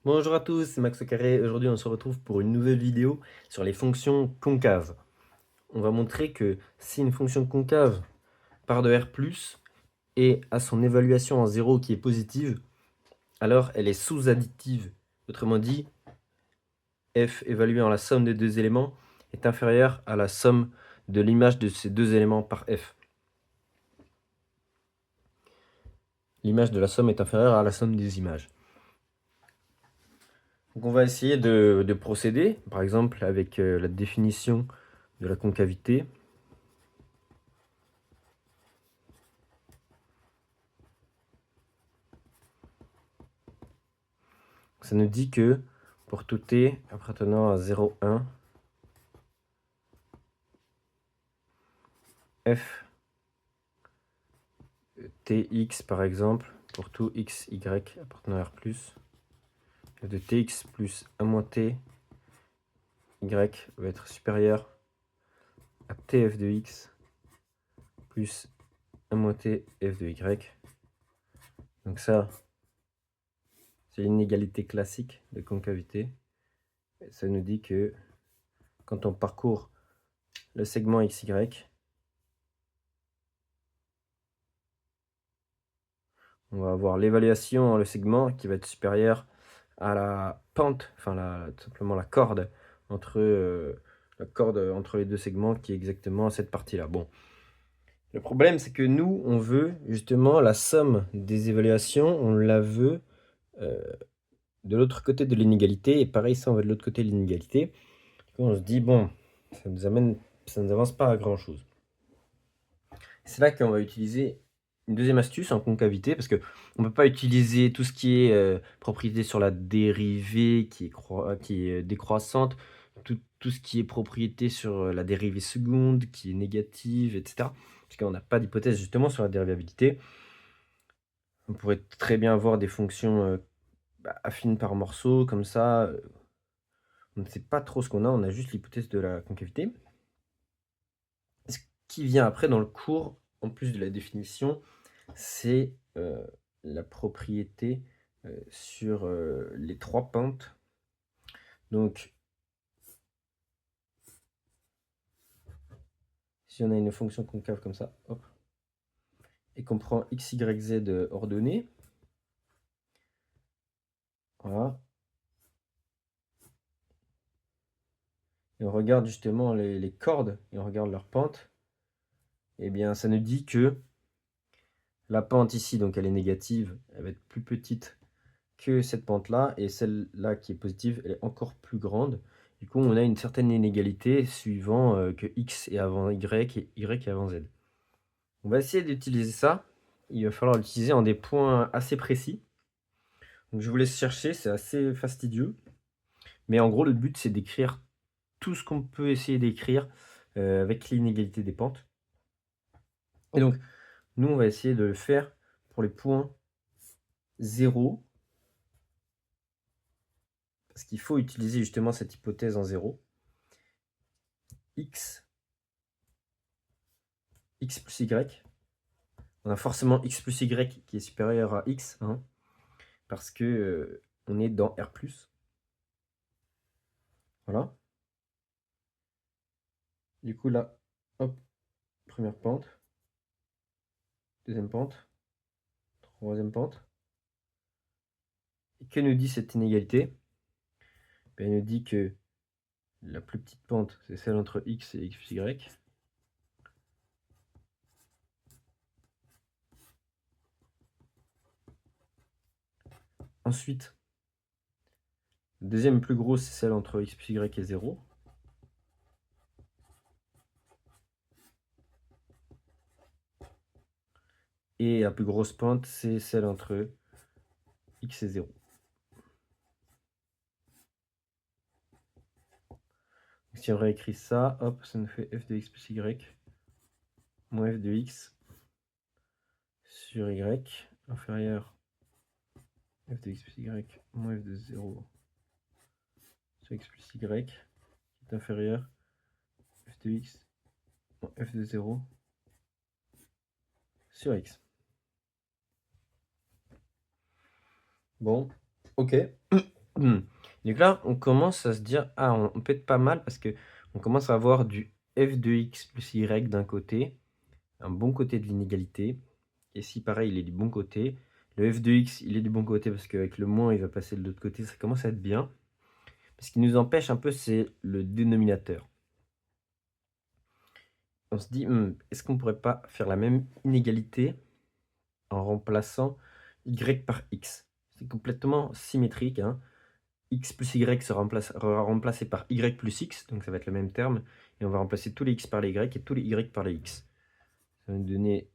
Bonjour à tous, c'est Max au carré. Aujourd'hui, on se retrouve pour une nouvelle vidéo sur les fonctions concaves. On va montrer que si une fonction concave part de R+, et a son évaluation en 0 qui est positive, alors elle est sous-additive. Autrement dit, f évalué en la somme des deux éléments est inférieur à la somme de l'image de ces deux éléments par f. L'image de la somme est inférieure à la somme des images. Donc on va essayer de procéder, par exemple avec la définition de la concavité. Ça nous dit que pour tout t appartenant à 0, 1, f tx par exemple, pour tout x, y appartenant à R+, de tx plus 1 moins t, y va être supérieur à tf de x plus 1 moins t f de y. Donc ça, c'est l'inégalité classique de concavité. Et ça nous dit que quand on parcourt le segment xy, on va avoir l'évaluation dans le segment qui va être supérieure à la pente, enfin tout simplement la corde entre les deux segments qui est exactement cette partie-là. Bon, le problème c'est que nous on veut justement la somme des évaluations, on la veut de l'autre côté de l'inégalité, et pareil ça on va de l'autre côté de l'inégalité. On se dit bon, ça nous avance pas à grand chose. C'est là qu'on va utiliser une deuxième astuce en concavité, parce qu'on ne peut pas utiliser tout ce qui est propriété sur la dérivée qui est décroissante, tout ce qui est propriété sur la dérivée seconde qui est négative, etc. Parce qu'on n'a pas d'hypothèse justement sur la dérivabilité. On pourrait très bien avoir des fonctions affines par morceaux, comme ça. On ne sait pas trop ce qu'on a, on a juste l'hypothèse de la concavité. Ce qui vient après dans le cours, en plus de la définition, c'est la propriété sur les trois pentes. Donc, si on a une fonction concave comme ça, hop, et qu'on prend x, y, z ordonnées, voilà, et on regarde justement les cordes, et on regarde leur pente, et bien ça nous dit que la pente ici, donc elle est négative, elle va être plus petite que cette pente-là, et celle-là qui est positive, elle est encore plus grande. Du coup, on a une certaine inégalité suivant que x est avant y et y est avant z. On va essayer d'utiliser ça. Il va falloir l'utiliser en des points assez précis. Donc je vous laisse chercher, c'est assez fastidieux. Mais en gros, le but, c'est d'écrire tout ce qu'on peut essayer d'écrire avec l'inégalité des pentes. Et donc, nous, on va essayer de le faire pour les points 0, parce qu'il faut utiliser justement cette hypothèse en 0. X plus y. On a forcément x plus y qui est supérieur à x, hein, parce que on est dans R+. Voilà. Du coup là, hop, première pente, deuxième pente, troisième pente. Et que nous dit cette inégalité? Elle nous dit que la plus petite pente, c'est celle entre x et x plus y. Ensuite, la deuxième plus grosse, c'est celle entre x plus y et 0. Et la plus grosse pente, c'est celle entre x et 0. Si on réécrit ça, hop, ça nous fait f de x plus y moins f de x sur y inférieur f de x plus y moins f de 0 sur x plus y qui est inférieur f de x moins f de 0 sur x. Bon, ok. Donc là, on commence à se dire: «Ah, on peut être pas mal» parce que on commence à avoir du f de x plus y d'un côté, un bon côté de l'inégalité. Et si pareil, il est du bon côté, le f de x, il est du bon côté parce qu'avec le moins, il va passer de l'autre côté, ça commence à être bien. Ce qui nous empêche un peu, c'est le dénominateur. On se dit: est-ce qu'on pourrait pas faire la même inégalité en remplaçant y par x?» C'est complètement symétrique, hein. X plus y sera remplacé par y plus x, donc ça va être le même terme, et on va remplacer tous les x par les y et tous les y par les x. Ça va nous donner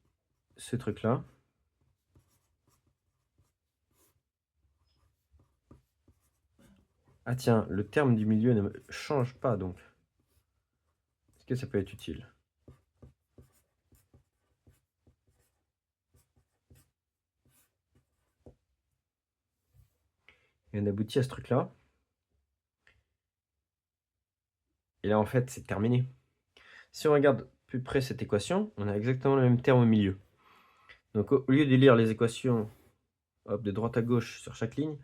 ce truc-là. Ah tiens, le terme du milieu ne change pas donc. Est-ce que ça peut être utile? Et on aboutit à ce truc-là. Et là, en fait, c'est terminé. Si on regarde plus près cette équation, on a exactement le même terme au milieu. Donc au lieu de lire les équations hop, de droite à gauche sur chaque ligne,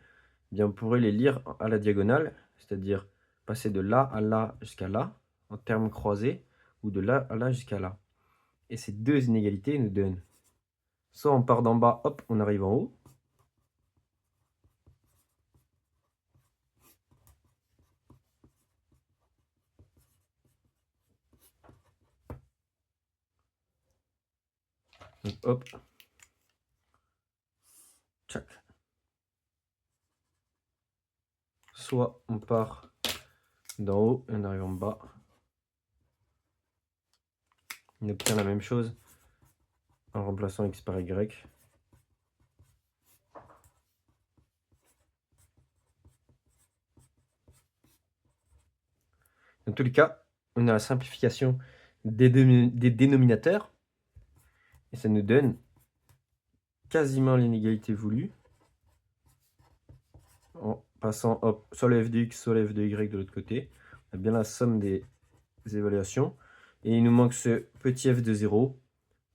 eh bien, on pourrait les lire à la diagonale, c'est-à-dire passer de là à là jusqu'à là, en termes croisés, ou de là à là jusqu'à là. Et ces deux inégalités nous donnent, soit on part d'en bas, hop, on arrive en haut, donc hop, tchac. Soit on part d'en haut et on arrive en bas. On obtient la même chose en remplaçant x par y. Dans tous les cas, on a la simplification des dénominateurs et ça nous donne quasiment l'inégalité voulue en passant hop, soit le f de x, soit le f de y de l'autre côté. On a bien la somme des évaluations et il nous manque ce petit f de 0.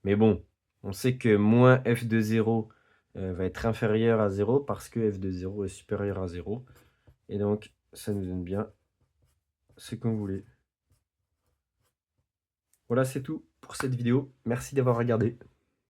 Mais bon, on sait que moins f de 0 va être inférieur à 0 parce que f de 0 est supérieur à 0. Et donc, ça nous donne bien ce qu'on voulait. Voilà, c'est tout pour cette vidéo. Merci d'avoir regardé.